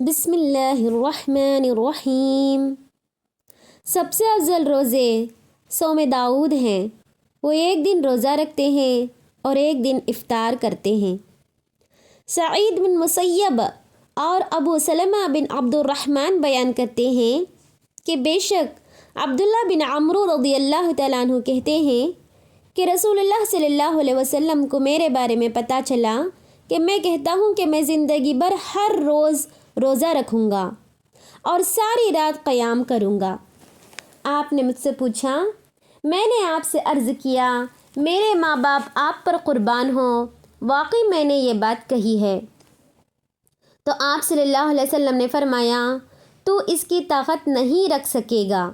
بسم اللہ الرحمن الرحیم۔ سب سے افضل روزے صوم داؤد ہیں۔ وہ ایک دن روزہ رکھتے ہیں اور ایک دن افطار کرتے ہیں۔ سعید بن مسیب اور ابو سلمہ بن عبد الرحمن بیان کرتے ہیں کہ بے شک عبداللہ بن عمرو رضی اللہ تعالیٰ عنہ کہتے ہیں کہ رسول اللہ صلی اللہ علیہ وسلم کو میرے بارے میں پتہ چلا کہ میں کہتا ہوں کہ میں زندگی بھر ہر روز روزہ رکھوں گا اور ساری رات قیام کروں گا۔ آپ نے مجھ سے پوچھا، میں نے آپ سے عرض کیا میرے ماں باپ آپ پر قربان ہوں، واقعی میں نے یہ بات کہی ہے؟ تو آپ صلی اللہ علیہ وسلم نے فرمایا، تو اس کی طاقت نہیں رکھ سکے گا۔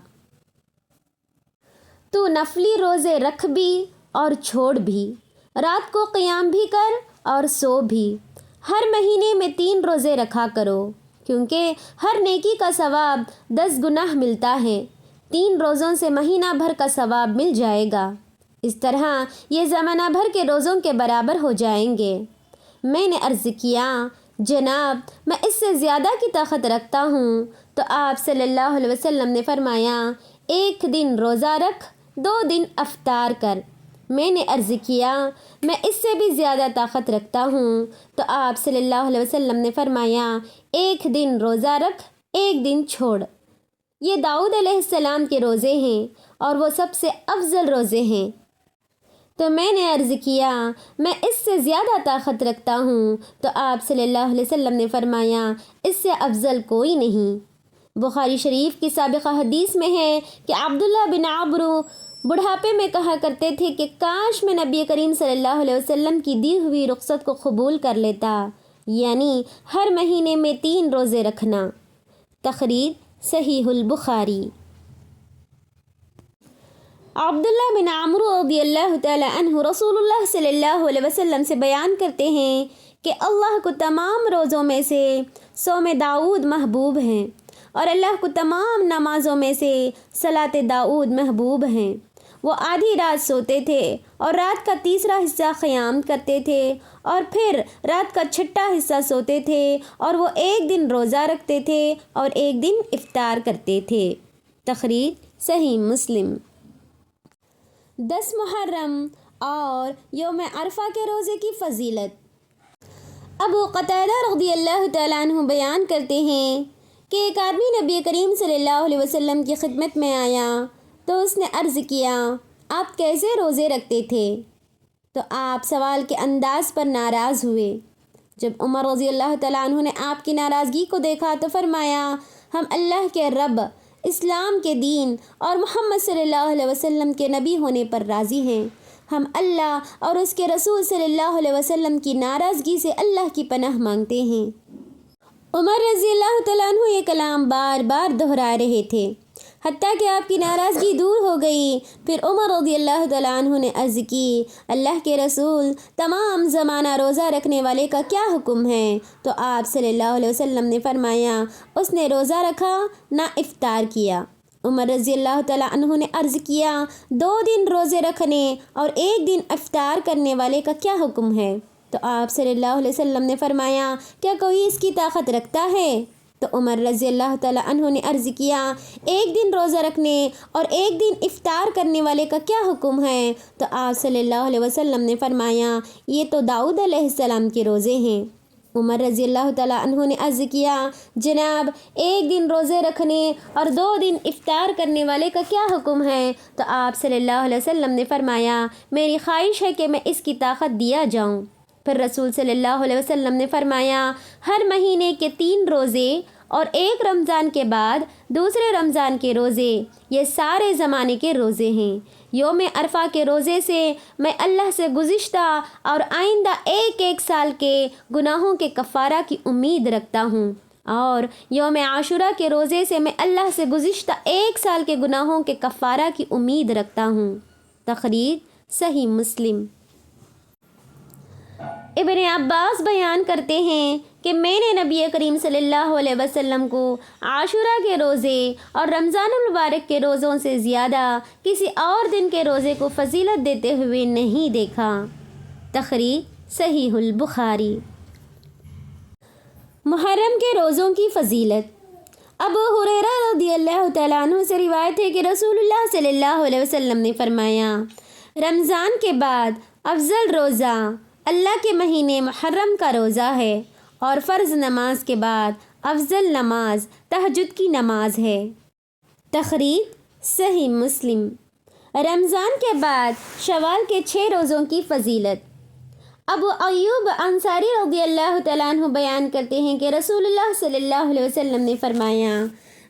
تو نفلی روزے رکھ بھی اور چھوڑ بھی، رات کو قیام بھی کر اور سو بھی۔ ہر مہینے میں 3 روزے رکھا کرو، کیونکہ ہر نیکی کا ثواب 10 گنا ملتا ہے۔ 3 روزوں سے مہینہ بھر کا ثواب مل جائے گا۔ اس طرح یہ زمانہ بھر کے روزوں کے برابر ہو جائیں گے۔ میں نے عرض کیا، جناب میں اس سے زیادہ کی طاقت رکھتا ہوں۔ تو آپ صلی اللہ علیہ وسلم نے فرمایا، 1 دن روزہ رکھ، 2 دن افطار کر۔ میں نے عرض کیا، میں اس سے بھی زیادہ طاقت رکھتا ہوں۔ تو آپ صلی اللہ علیہ وسلم نے فرمایا، 1 دن روزہ رکھ، 1 دن چھوڑ۔ یہ داؤد علیہ السلام کے روزے ہیں اور وہ سب سے افضل روزے ہیں۔ تو میں نے عرض کیا، میں اس سے زیادہ طاقت رکھتا ہوں۔ تو آپ صلی اللہ علیہ وسلم نے فرمایا، اس سے افضل کوئی نہیں۔ بخاری شریف کی سابقہ حدیث میں ہے کہ عبداللہ بن عمرو بڑھاپے میں کہا کرتے تھے کہ کاش میں نبی کریم صلی اللہ علیہ وسلم کی دی ہوئی رخصت کو قبول کر لیتا، یعنی ہر مہینے میں 3 روزے رکھنا۔ تخریج صحیح البخاری۔ عبداللہ بن عمرو رضی اللہ تعالی عنہ رسول اللہ صلی اللہ علیہ وسلم سے بیان کرتے ہیں کہ اللہ کو تمام روزوں میں سے صوم داؤد محبوب ہیں، اور اللہ کو تمام نمازوں میں سے صلاۃ داؤد محبوب ہیں۔ وہ آدھی رات سوتے تھے اور رات کا تیسرا حصہ قیام کرتے تھے، اور پھر رات کا چھٹا حصہ سوتے تھے، اور وہ 1 دن روزہ رکھتے تھے اور 1 دن افطار کرتے تھے۔ تخریج صحیح مسلم۔ 10 محرم اور یوم عرفہ کے روزے کی فضیلت۔ ابو قتادہ رضی اللہ تعالیٰ عنہ بیان کرتے ہیں کہ ایک آدمی نبی کریم صلی اللہ علیہ وسلم کی خدمت میں آیا تو اس نے عرض کیا، آپ کیسے روزے رکھتے تھے؟ تو آپ سوال کے انداز پر ناراض ہوئے۔ جب عمر رضی اللہ تعالیٰ عنہ نے آپ کی ناراضگی کو دیکھا تو فرمایا، ہم اللہ کے رب، اسلام کے دین اور محمد صلی اللہ علیہ وسلم کے نبی ہونے پر راضی ہیں۔ ہم اللہ اور اس کے رسول صلی اللہ علیہ وسلم کی ناراضگی سے اللہ کی پناہ مانگتے ہیں۔ عمر رضی اللہ تعالیٰ عنہ یہ کلام بار بار دہرا رہے تھے حتیٰ کہ آپ کی ناراضگی دور ہو گئی۔ پھر عمر رضی اللہ تعالیٰ عنہ نے عرض کی، اللہ کے رسول، تمام زمانہ روزہ رکھنے والے کا کیا حکم ہے؟ تو آپ صلی اللہ علیہ وسلم نے فرمایا، اس نے روزہ رکھا نہ افطار کیا۔ عمر رضی اللہ تعالیٰ عنہ نے عرض کیا، 2 دن روزے رکھنے اور 1 دن افطار کرنے والے کا کیا حکم ہے؟ تو آپ صلی اللہ علیہ وسلم نے فرمایا، کیا کوئی اس کی طاقت رکھتا ہے؟ تو عمر رضی اللہ تعالیٰ عنہ نے عرض کیا، 1 دن روزہ رکھنے اور 1 دن افطار کرنے والے کا کیا حکم ہے؟ تو آپ صلی اللہ علیہ وسلم نے فرمایا، یہ تو داؤد علیہ السلام کے روزے ہیں۔ عمر رضی اللہ تعالیٰ عنہ نے عرض کیا، جناب 1 دن روزے رکھنے اور 2 دن افطار کرنے والے کا کیا حکم ہے؟ تو آپ صلی اللہ علیہ وسلم نے فرمایا، میری خواہش ہے کہ میں اس کی طاقت دیا جاؤں۔ پھر رسول صلی اللہ علیہ وسلم نے فرمایا، ہر مہینے کے 3 روزے اور 1 رمضان کے بعد دوسرے رمضان کے روزے، یہ سارے زمانے کے روزے ہیں۔ یوم عرفہ کے روزے سے میں اللہ سے گزشتہ اور آئندہ 1 سال کے گناہوں کے کفارہ کی امید رکھتا ہوں، اور یوم عاشورہ کے روزے سے میں اللہ سے گزشتہ 1 سال کے گناہوں کے کفارہ کی امید رکھتا ہوں۔ تخریج صحیح مسلم۔ ابن عباس بیان کرتے ہیں کہ میں نے نبی کریم صلی اللہ علیہ وسلم کو عاشورہ کے روزے اور رمضان المبارک کے روزوں سے زیادہ کسی اور دن کے روزے کو فضیلت دیتے ہوئے نہیں دیکھا۔ تخریج صحیح البخاری۔ محرم کے روزوں کی فضیلت۔ ابو ہریرہ رضی اللہ تعالیٰ عنہ سے روایت ہے کہ رسول اللہ صلی اللہ علیہ وسلم نے فرمایا، رمضان کے بعد افضل روزہ اللہ کے مہینے محرم کا روزہ ہے، اور فرض نماز کے بعد افضل نماز تہجد کی نماز ہے۔ تخریج صحیح مسلم۔ رمضان کے بعد شوال کے 6 روزوں کی فضیلت۔ ابو ایوب انصاری رضی اللہ تعالیٰ عنہ بیان کرتے ہیں کہ رسول اللہ صلی اللہ علیہ وسلم نے فرمایا،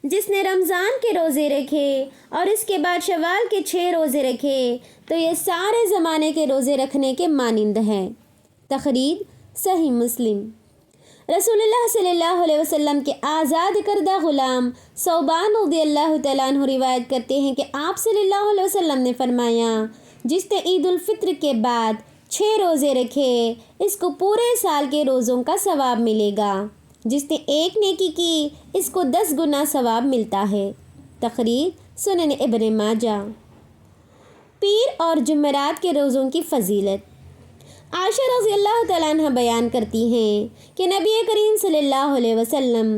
جس نے رمضان کے روزے رکھے اور اس کے بعد شوال کے 6 روزے رکھے تو یہ سارے زمانے کے روزے رکھنے کے مانند ہے۔ تخریج صحیح مسلم۔ رسول اللہ صلی اللہ علیہ وسلم کے آزاد کردہ غلام ثوبان رضی اللہ تعالیٰ عنہ روایت کرتے ہیں کہ آپ صلی اللہ علیہ وسلم نے فرمایا، جس نے عید الفطر کے بعد 6 روزے رکھے اس کو پورے سال کے روزوں کا ثواب ملے گا، جس نے ایک نیکی کی اس کو 10 گنا ثواب ملتا ہے۔ تخریج سنن ابن ماجہ۔ پیر اور جمعرات کے روزوں کی فضیلت۔ عائشہ رضی اللہ تعالیٰ عنہ بیان کرتی ہیں کہ نبی کریم صلی اللہ علیہ وسلم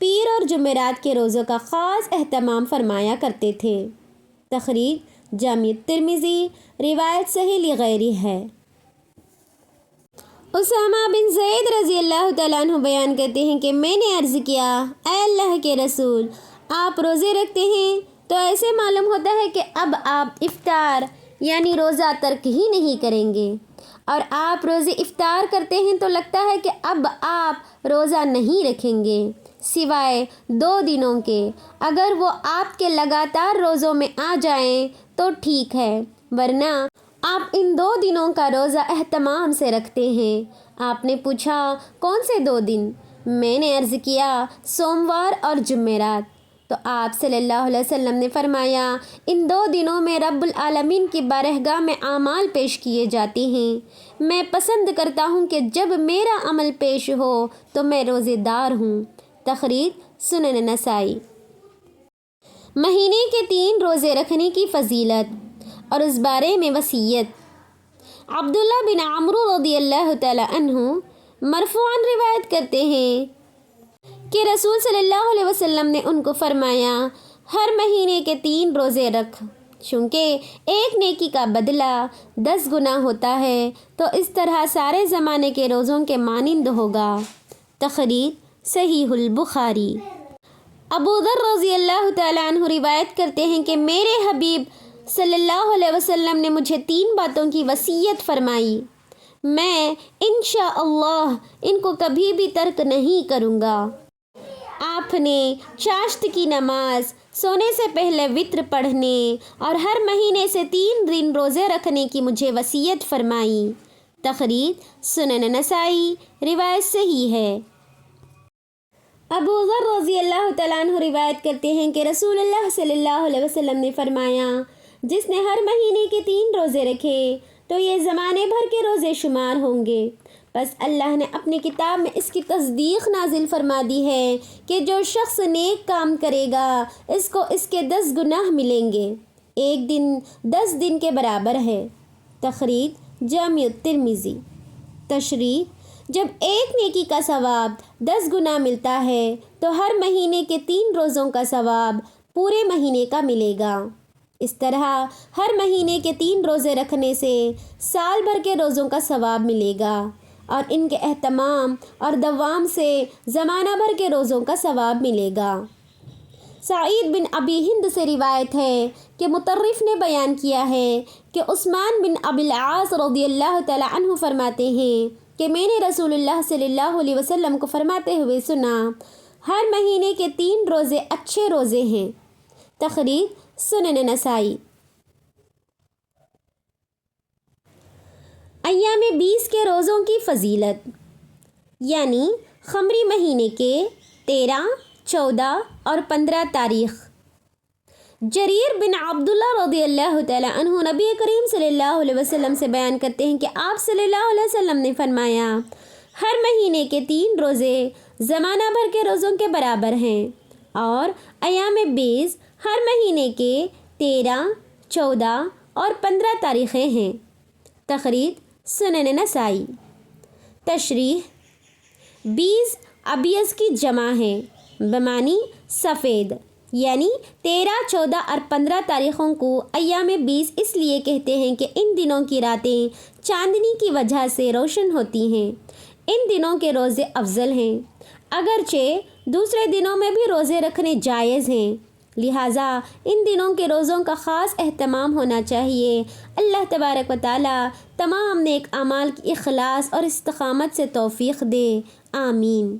پیر اور جمعرات کے روزوں کا خاص اہتمام فرمایا کرتے تھے۔ تخریج جامع ترمذی، روایت صحیح لغیری ہے۔ اسامہ بن زید رضی اللہ تعالیٰ عنہ بیان کرتے ہیں کہ میں نے عرض کیا، اے اللہ کے رسول، آپ روزے رکھتے ہیں تو ایسے معلوم ہوتا ہے کہ اب آپ افطار یعنی روزہ ترک ہی نہیں کریں گے، اور آپ روزے افطار کرتے ہیں تو لگتا ہے کہ اب آپ روزہ نہیں رکھیں گے سوائے 2 دنوں کے۔ اگر وہ آپ کے لگاتار روزوں میں آ جائیں تو ٹھیک ہے، ورنہ آپ ان 2 دنوں کا روزہ اہتمام سے رکھتے ہیں۔ آپ نے پوچھا، کون سے 2 دن؟ میں نے عرض کیا، سوموار اور جمعرات۔ تو آپ صلی اللہ علیہ وسلم نے فرمایا، ان 2 دنوں میں رب العالمین کی بارگاہ میں اعمال پیش کیے جاتے ہیں۔ میں پسند کرتا ہوں کہ جب میرا عمل پیش ہو تو میں روزے دار ہوں۔ تخریج سنن نسائی۔ مہینے کے 3 روزے رکھنے کی فضیلت اور اس بارے میں وصیت۔ عبداللہ بن عمرو رضی اللہ تعالیٰ عنہ مرفوعاً روایت کرتے ہیں کہ رسول صلی اللہ علیہ وسلم نے ان کو فرمایا، ہر مہینے کے 3 روزے رکھ، چونکہ ایک نیکی کا بدلہ 10 گنا ہوتا ہے، تو اس طرح سارے زمانے کے روزوں کے مانند ہوگا۔ تخریج صحیح البخاری۔ ابو ذر رضی اللہ تعالیٰ عنہ روایت کرتے ہیں کہ میرے حبیب صلی اللہ علیہ وسلم نے مجھے 3 باتوں کی وصیت فرمائی، میں انشاءاللہ ان کو کبھی بھی ترک نہیں کروں گا۔ آپ نے چاشت کی نماز، سونے سے پہلے وتر پڑھنے اور ہر مہینے سے 3 دن روزے رکھنے کی مجھے وصیت فرمائی۔ تخریج سنن نسائی، روایت صحیح ہے۔ ابو ذر رضی اللہ تعالیٰ عنہ روایت کرتے ہیں کہ رسول اللہ صلی اللہ علیہ وسلم نے فرمایا، جس نے ہر مہینے کے 3 روزے رکھے تو یہ زمانے بھر کے روزے شمار ہوں گے۔ بس اللہ نے اپنی کتاب میں اس کی تصدیق نازل فرما دی ہے کہ جو شخص نیک کام کرے گا اس کو اس کے 10 گناہ ملیں گے، ایک دن 10 دن کے برابر ہے۔ تخریج جامع ترمذی۔ تشریح، جب ایک نیکی کا ثواب 10 گنا ملتا ہے تو ہر مہینے کے 3 روزوں کا ثواب پورے مہینے کا ملے گا۔ اس طرح ہر مہینے کے 3 روزے رکھنے سے سال بھر کے روزوں کا ثواب ملے گا، اور ان کے اہتمام اور دوام سے زمانہ بھر کے روزوں کا ثواب ملے گا۔ سعید بن ابی ہند سے روایت ہے کہ مطرف نے بیان کیا ہے کہ عثمان بن ابی العاص رضی اللہ تعالیٰ عنہ فرماتے ہیں کہ میں نے رسول اللہ صلی اللہ علیہ وسلم کو فرماتے ہوئے سنا، ہر مہینے کے 3 روزے اچھے روزے ہیں۔ تخریج سنن نسائی۔ ایام 20 کے روزوں کی فضیلت، یعنی قمری مہینے کے 13، 14 اور 15 تاریخ۔ جریر بن عبداللہ رضی اللہ تعالیٰ عنہ نبی کریم صلی اللہ علیہ وسلم سے بیان کرتے ہیں کہ آپ صلی اللہ علیہ وسلم نے فرمایا، ہر مہینے کے 3 روزے زمانہ بھر کے روزوں کے برابر ہیں، اور ایام 20 ہر مہینے کے 13، 14 اور 15 تاریخیں ہیں۔ تخریج سنن نسائی۔ تشریح، 20 ابیض کی جمع ہے بمعنی سفید، یعنی 13، 14 اور 15 تاریخوں کو ایام 20 اس لیے کہتے ہیں کہ ان دنوں کی راتیں چاندنی کی وجہ سے روشن ہوتی ہیں۔ ان دنوں کے روزے افضل ہیں، اگرچہ دوسرے دنوں میں بھی روزے رکھنے جائز ہیں، لہٰذا ان دنوں کے روزوں کا خاص اہتمام ہونا چاہیے۔ اللہ تبارک و تعالی تمام نیک اعمال کی اخلاص اور استقامت سے توفیق دے، آمین۔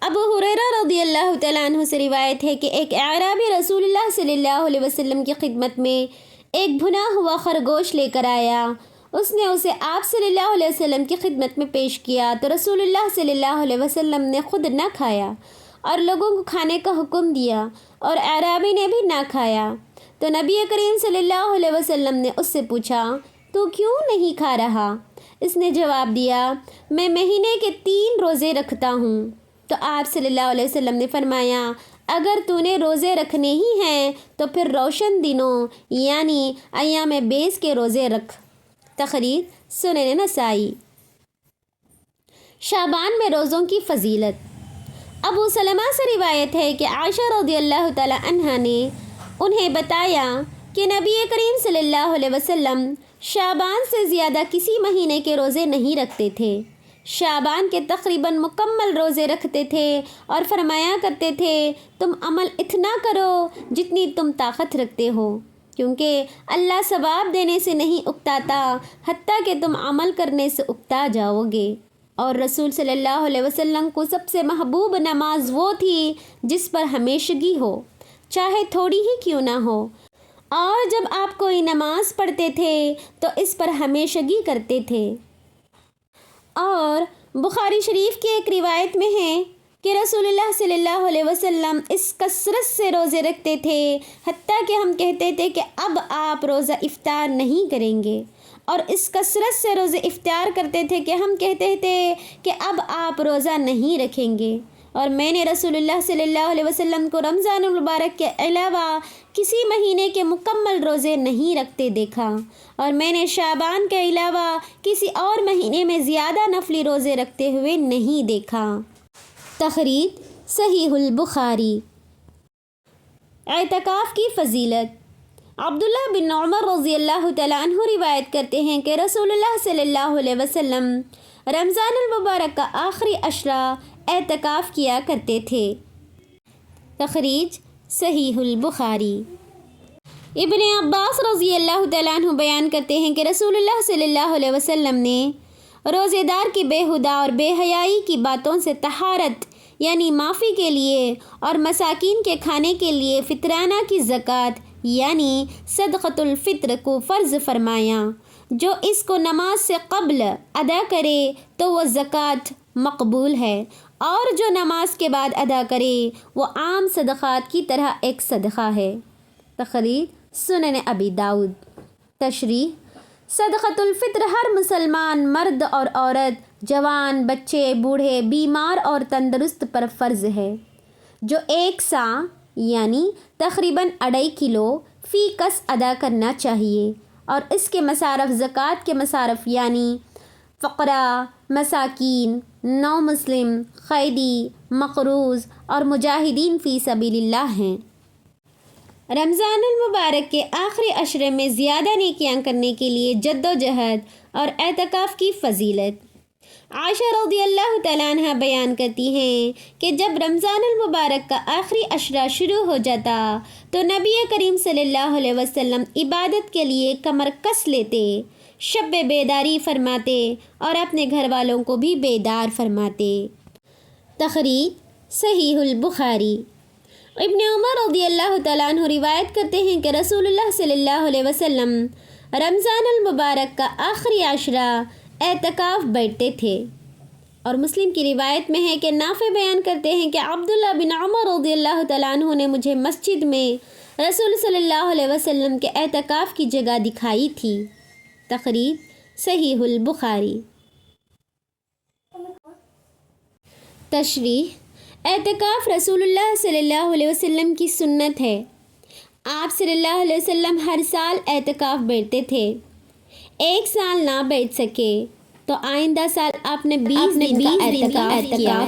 ابو ہریرہ رضی اللہ تعالیٰ عنہ سے روایت ہے کہ ایک اعرابی رسول اللہ صلی اللہ علیہ وسلم کی خدمت میں ایک بھنا ہوا خرگوش لے کر آیا۔ اس نے اسے آپ صلی اللہ علیہ وسلم کی خدمت میں پیش کیا تو رسول اللہ صلی اللہ علیہ وسلم نے خود نہ کھایا اور لوگوں کو کھانے کا حکم دیا، اور اعرابی نے بھی نہ کھایا۔ تو نبی کریم صلی اللہ علیہ وسلم نے اس سے پوچھا، تو کیوں نہیں کھا رہا؟ اس نے جواب دیا، میں مہینے کے 3 روزے رکھتا ہوں۔ تو آپ صلی اللہ علیہ وسلم نے فرمایا، اگر تو نے روزے رکھنے ہی ہیں تو پھر روشن دنوں یعنی ایام 20 کے روزے رکھ۔ تخریج سنن نسائی۔ شعبان میں روزوں کی فضیلت۔ ابو سلمہ سے روایت ہے کہ عائشہ رضی اللہ تعالی عنہا نے انہیں بتایا کہ نبی کریم صلی اللہ علیہ وسلم شعبان سے زیادہ کسی مہینے کے روزے نہیں رکھتے تھے۔ شعبان کے تقریباً مکمل روزے رکھتے تھے اور فرمایا کرتے تھے، تم عمل اتنا کرو جتنی تم طاقت رکھتے ہو، کیونکہ اللہ ثواب دینے سے نہیں اکتاتا حتیٰ کہ تم عمل کرنے سے اکتا جاؤ گے۔ اور رسول صلی اللہ علیہ وسلم کو سب سے محبوب نماز وہ تھی جس پر ہمیشگی ہو، چاہے تھوڑی ہی کیوں نہ ہو، اور جب آپ کوئی نماز پڑھتے تھے تو اس پر ہمیشگی کرتے تھے۔ اور بخاری شریف کی ایک روایت میں ہے کہ رسول اللہ صلی اللہ علیہ وسلم اس کثرت سے روزے رکھتے تھے حتیٰ کہ ہم کہتے تھے کہ اب آپ روزہ افطار نہیں کریں گے، اور اس کثرت سے روزے افطار کرتے تھے کہ ہم کہتے تھے کہ اب آپ روزہ نہیں رکھیں گے۔ اور میں نے رسول اللہ صلی اللہ علیہ وسلم کو رمضان المبارک کے علاوہ کسی مہینے کے مکمل روزے نہیں رکھتے دیکھا، اور میں نے شعبان کے علاوہ کسی اور مہینے میں زیادہ نفلی روزے رکھتے ہوئے نہیں دیکھا۔ تخریج صحیح البخاری۔ اعتکاف کی فضیلت۔ عبداللہ بن عمر رضی اللہ تعالیٰ عنہ روایت کرتے ہیں کہ رسول اللہ صلی اللہ علیہ وسلم رمضان المبارک کا آخری عشرہ اعتکاف کیا کرتے تھے۔ تخریج صحیح البخاری۔ ابن عباس رضی اللہ تعالیٰ عنہ بیان کرتے ہیں کہ رسول اللہ صلی اللہ علیہ وسلم نے روزے دار کی بےہودہ اور بے حیائی کی باتوں سے طہارت یعنی معافی کے لیے اور مساکین کے کھانے کے لیے فطرانہ کی زکوٰۃ یعنی صدقۃ الفطر کو فرض فرمایا۔ جو اس کو نماز سے قبل ادا کرے تو وہ زکوٰۃ مقبول ہے، اور جو نماز کے بعد ادا کرے وہ عام صدقات کی طرح ایک صدقہ ہے۔ تخریج سنن ابی داؤد۔ تشریح صدقۃ الفطر ہر مسلمان مرد اور عورت، جوان، بچے، بوڑھے، بیمار اور تندرست پر فرض ہے، جو 1 سا یعنی تقریباً 2.5 کلو فی کس ادا کرنا چاہیے، اور اس کے مصارف زکوٰۃ کے مصارف یعنی فقراء، مساکین، نو مسلم، قیدی، مقروض اور مجاہدین فی سبیل اللہ ہیں۔ رمضان المبارک کے آخری عشرے میں زیادہ نیکیاں کرنے کے لیے جد و جہد اور اعتکاف کی فضیلت۔ عائشہ رضی اللہ تعالیٰ عنہ بیان کرتی ہیں کہ جب رمضان المبارک کا آخری عشرہ شروع ہو جاتا تو نبی کریم صلی اللہ علیہ وسلم عبادت کے لیے کمر کس لیتے، شب بیداری فرماتے اور اپنے گھر والوں کو بھی بیدار فرماتے۔ تخریج صحیح البخاری۔ ابن عمر رضی اللہ تعالیٰ عنہ روایت کرتے ہیں کہ رسول اللہ صلی اللہ علیہ وسلم رمضان المبارک کا آخری عشرہ اعتکاف بیٹھتے تھے، اور مسلم کی روایت میں ہے کہ نافع بیان کرتے ہیں کہ عبداللہ بن عمر رضی اللہ تعالیٰ عنہ نے مجھے مسجد میں رسول صلی اللہ علیہ وسلم کے اعتکاف کی جگہ دکھائی تھی۔ تخریج صحیح البخاری۔ تشریح اعتکاف رسول اللہ صلی اللہ علیہ وسلم کی سنت ہے۔ آپ صلی اللہ علیہ وسلم ہر سال اعتکاف بیٹھتے تھے، 1 سال نہ بیٹھ سکے تو آئندہ سال آپ نے 20 دن کا اعتکاف کیا